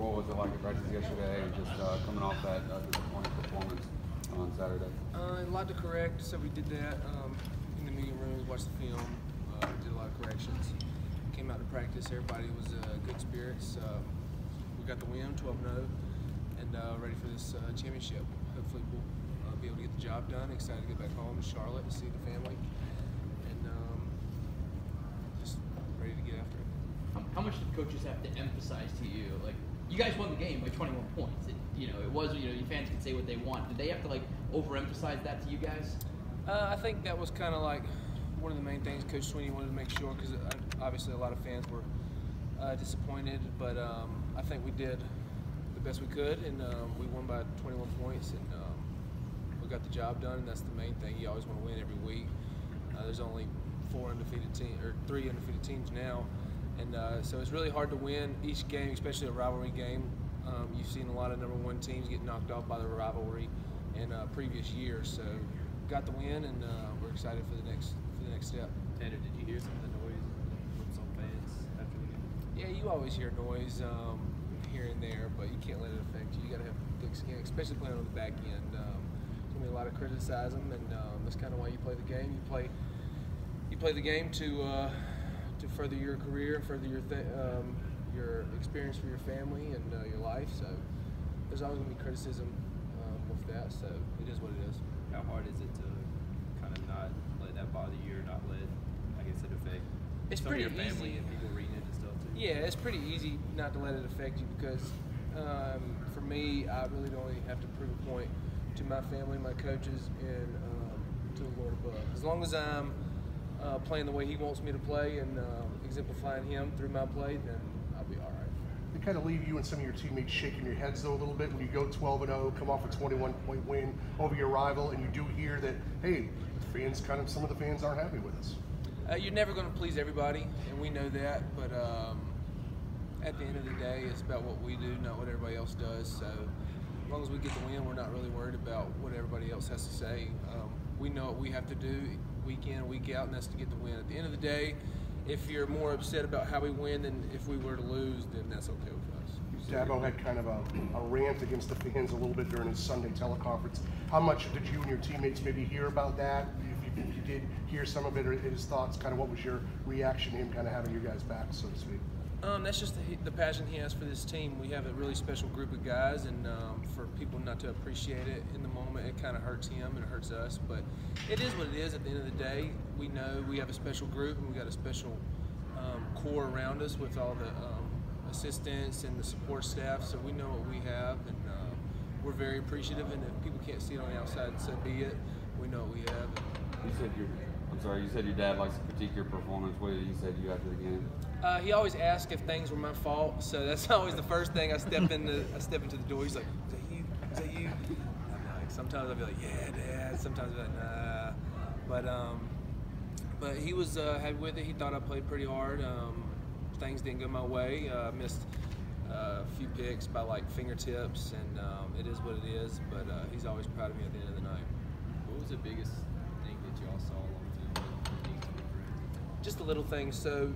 what was it like at practice yesterday, and just coming off that disappointing performance on Saturday? A lot to correct, so we did that in the meeting rooms, watched the film, did a lot of corrections. Came out to practice, everybody was good spirits. We got the win, 12-0, and ready for this championship. Hopefully we'll be able to get the job done. Excited to get back home to Charlotte and see the family, and just ready to get after it. How much did coaches have to emphasize to you? Like, you guys won the game by 21 points. It was, your fans can say what they want. Did they have to overemphasize that to you guys? I think that was kind of like one of the main things Coach Sweeney wanted to make sure, because obviously a lot of fans were disappointed, but I think we did the best we could, and we won by 21 points, and we got the job done, and that's the main thing. You always want to win every week. There's only 3 undefeated teams now, and so it's really hard to win each game, especially a rivalry game. You've seen a lot of #1 teams get knocked off by the rivalry in previous years, so got the win, and we're excited for the next step. Tanner, did you hear some of the noise from some fans after the game? Yeah, you always hear noise here and there, but you can't let it affect you. You got to have thick skin, especially playing on the back end. There's gonna be a lot of criticism, and that's kind of why you play the game. You play the game to further your career, further your experience for your family and your life. So there's always gonna be criticism with that. So it is what it is. How hard is it to kind of not let that bother you, or not let, I guess, it affect some of your family and people reading it and stuff too? Yeah, it's pretty easy not to let it affect you, because for me, I really don't have to prove a point to my family, my coaches, and to the Lord above. As long as I'm playing the way He wants me to play and exemplifying Him through my play, then I'll be all right. They kind of leave you and some of your teammates shaking your heads though a little bit when you go 12-0, come off a 21-point win over your rival, and you do hear that, hey, some of the fans aren't happy with us. You're never going to please everybody, and we know that, but at the end of the day, it's about what we do, not what everybody else does. So as long as we get the win, we're not really worried about what everybody else has to say. We know what we have to do week in, week out, and that's to get the win. At the end of the day, if you're more upset about how we win than if we were to lose, then that's okay with us. Dabo had kind of a rant against the fans a little bit during his Sunday teleconference. How much did you and your teammates maybe hear about that? If you did hear some of it, or his thoughts, kind of what was your reaction to him kind of having your guys back, so to speak? That's just the passion he has for this team. We have a really special group of guys, and for people not to appreciate it in the moment, it kind of hurts him and it hurts us. But it is what it is. At the end of the day, we know we have a special group, and we got a special core around us with all the assistants and the support staff. So we know what we have, and we're very appreciative. And if people can't see it on the outside, so be it. We know what we have. You said your dad likes to critique your performance. What did he say to you after the game? He always asks if things were my fault, so that's always the first thing I step into the door. He's like, "Is that you? Is that you?" I'm like, sometimes I'll be like, "Yeah, Dad." Sometimes I'll be like, "Nah." But he was happy with it. He thought I played pretty hard. Things didn't go my way. Missed a few picks by like fingertips, and it is what it is. But he's always proud of me at the end of the night. What was the biggest thing that y'all saw on the field that needs to be corrected? Just the little things. So,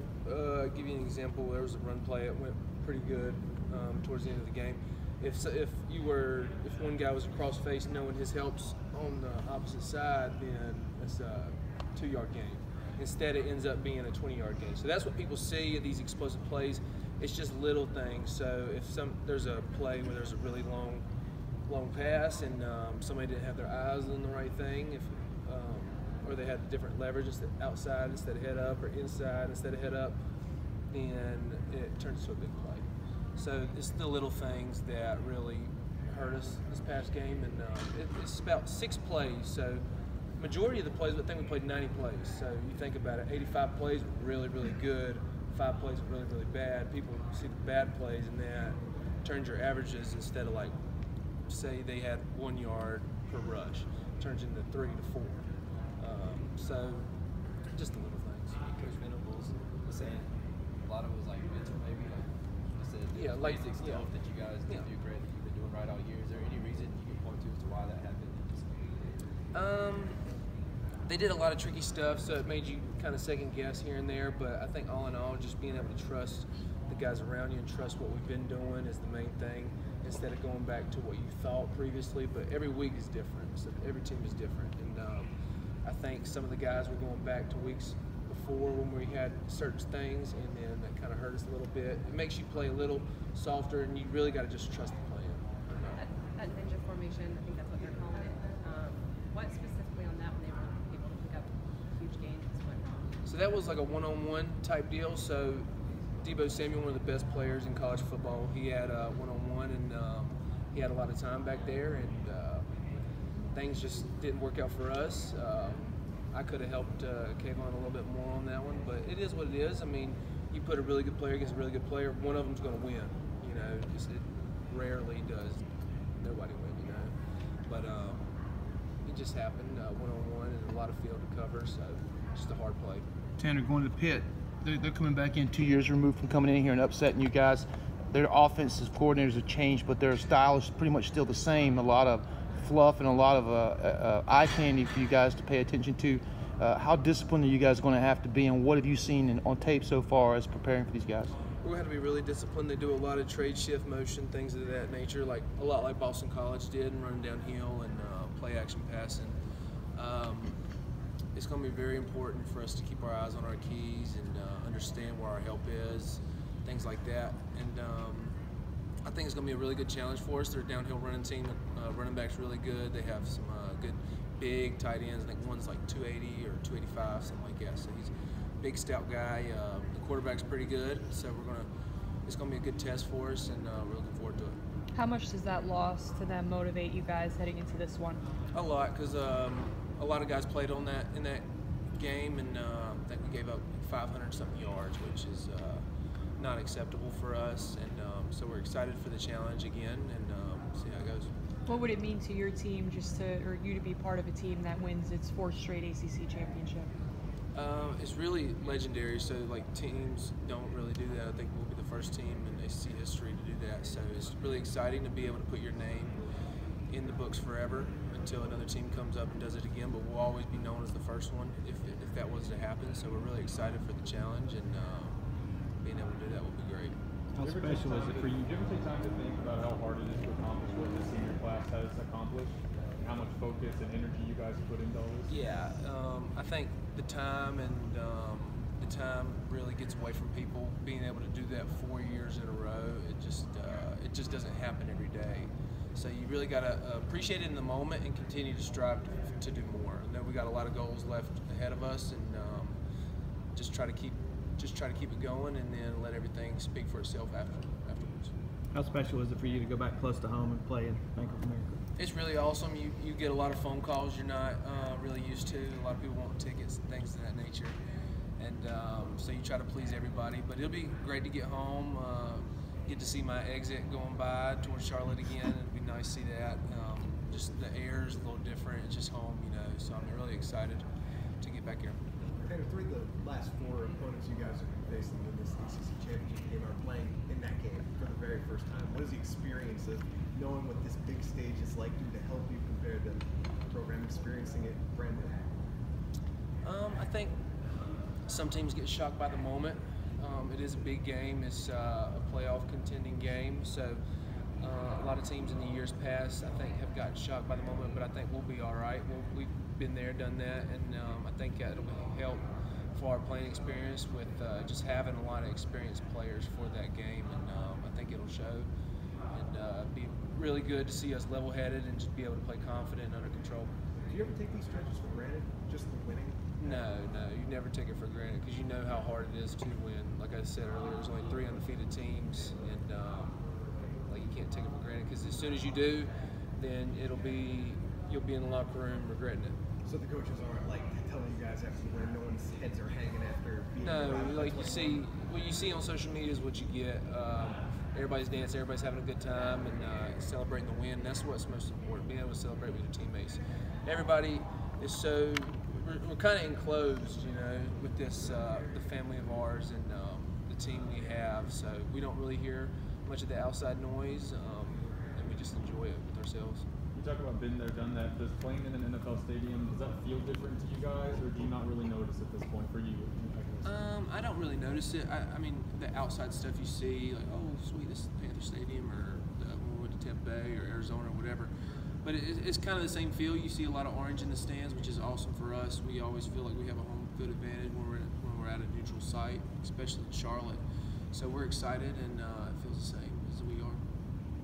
give you an example. There was a run play. It went pretty good towards the end of the game. If one guy was across face, knowing his help's on the opposite side, then it's a 2-yard gain. Instead, it ends up being a 20-yard gain. So that's what people see in these explosive plays. It's just little things. So if there's a play where there's a really long pass, and somebody didn't have their eyes on the right thing, or they had different leverage outside instead of head up, or inside instead of head up, then it turns into a big play. So it's the little things that really hurt us this past game, and it's about 6 plays. So majority of the plays, I think we played 90 plays. So you think about it, 85 plays were really, really good, 5 plays were really, really bad. People see the bad plays, and that turns your averages, instead of like, say they had 1 yard per rush, turns into 3 to 4. So just the little things. Coach Venables was saying a lot of it was like mental, maybe. Like you said, the basic stuff that you guys do great, that you've been doing right all year. Is there any reason you can point to as to why that happened? They did a lot of tricky stuff, so it made you kind of second guess here and there. But I think all in all, just being able to trust the guys around you and trust what we've been doing is the main thing, instead of going back to what you thought previously. But every week is different, so every team is different. And I think some of the guys were going back to weeks before when we had certain things, and then that kind of hurt us a little bit. It makes you play a little softer, and you really got to just trust the plan. That ninja formation, I think that's what they're calling it. What specifically on that when they were able to pick up huge gains? So that was like a one-on-one type deal. So Deebo Samuel, one of the best players in college football, he had a one-on-one, and he had a lot of time back there, and things just didn't work out for us. I could have helped Kayvon a little bit more on that one, but it is what it is. I mean, you put a really good player against a really good player, one of them's going to win. You know, it rarely does nobody win, you know. But it just happened, one-on-one, and a lot of field to cover, so just a hard play. Tanner, going to the Pitt, they're coming back in 2 years removed from coming in here and upsetting you guys. Their offensive coordinators have changed, but their style is pretty much still the same. A lot of fluff and a lot of eye candy for you guys to pay attention to. How disciplined are you guys going to have to be, and what have you seen on tape so far as preparing for these guys? We're going to have to be really disciplined. They do a lot of trade shift motion, things of that nature, like a lot like Boston College did, and running downhill and play action passing. It's going to be very important for us to keep our eyes on our keys and understand where our help is, things like that. And I think it's going to be a really good challenge for us. They're a downhill running team. Running back's really good. They have some good big tight ends. I think one's like 280 or 285, something like that. So he's a big, stout guy. The quarterback's pretty good. So it's going to be a good test for us, and we're looking forward to it. How much does that loss to them motivate you guys heading into this one? A lot, because a lot of guys played in that game, and I think we gave up 500-something yards, which is not acceptable for us. And so we're excited for the challenge again, and see how it goes. What would it mean to your team or you to be part of a team that wins its 4th straight ACC championship? It's really legendary. So like teams don't really do that. I think we'll be the first team in ACC history to do that. So it's really exciting to be able to put your name in the books forever until another team comes up and does it again. But we'll always be known as the first one if that was to happen. So we're really excited for the challenge, and being able to do that will be great. How special is it for you? Do you ever take time to think about how hard it is to accomplish what this senior class has accomplished? And how much focus and energy you guys put into all this? Yeah, I think the time really gets away from people. Being able to do that 4 years in a row, it just doesn't happen every day. So you really got to appreciate it in the moment and continue to strive to do more. I know we got a lot of goals left ahead of us, and just try to keep it going, and then let everything speak for itself afterwards. How special is it for you to go back close to home and play in Bank of America? It's really awesome. You get a lot of phone calls you're not really used to. A lot of people want tickets, things of that nature, and so you try to please everybody. But it'll be great to get home, get to see my exit going by towards Charlotte again. It'll be nice to see that. Just the air is a little different. It's just home, you know. So I'm really excited to get back here. Tanner, 3 of the last 4 opponents you guys have been facing in this ACC championship game are playing in that game for the very first time. What is the experience of knowing what this big stage is like to help you compare to the program experiencing it brand new? I think some teams get shocked by the moment. It is a big game. It's a playoff contending game. So a lot of teams in the years past, I think, have gotten shocked by the moment, but I think we'll be all right. We've been there, done that, and I think it'll help for our playing experience with just having a lot of experienced players for that game, and I think it'll show. And be really good to see us level-headed and just be able to play confident and under control. Do you ever take these stretches for granted, just the winning? No, you never take it for granted because you know how hard it is to win. Like I said earlier, there's only 3 undefeated teams, and you can't take it for granted because as soon as you do, then you'll be in the locker room regretting it. So the coaches aren't like telling you guys after the win, no one's heads are hanging after being like what you see on social media is what you get. Everybody's dancing, everybody's having a good time, and celebrating the win. That's what's most important, being able to celebrate with your teammates. Everybody is we're kind of enclosed, you know, with this the family of ours and the team we have. So we don't really hear much of the outside noise, and we just enjoy it with ourselves. You talk about been there, done that. Does playing in an NFL stadium, does that feel different to you guys, or do you not really notice at this point for you? I don't really notice it. I mean, the outside stuff you see, like, oh, sweet, this is Panther Stadium, or when we went to Tampa Bay or Arizona or whatever. But it's kind of the same feel. You see a lot of orange in the stands, which is awesome for us. We always feel like we have a home field advantage when we're at a neutral site, especially in Charlotte. So we're excited, and it feels the same as we are.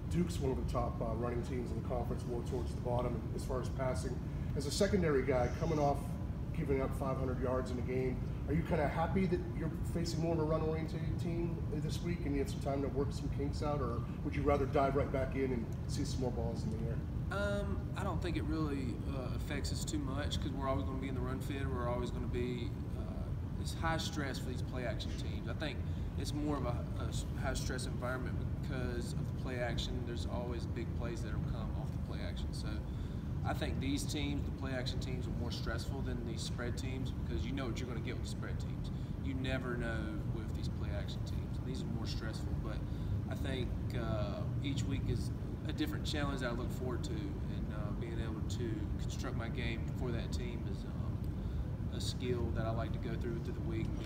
Duke's one of the top running teams in the conference, more towards the bottom as far as passing. As a secondary guy, coming off giving up 500 yards in a game, are you kind of happy that you're facing more of a run-oriented team this week and you have some time to work some kinks out, or would you rather dive right back in and see some more balls in the air? I don't think it really affects us too much because we're always going to be in the run fit. We're always going to be it's high stress for these play action teams. I think it's more of a high stress environment because of the play action. There's always big plays that will come off the play action. So I think these teams, the play action teams, are more stressful than these spread teams because you know what you're going to get with the spread teams. You never know with these play action teams. These are more stressful, but I think each week is a different challenge that I look forward to, and being able to construct my game for that team is a skill that I like to go through the week and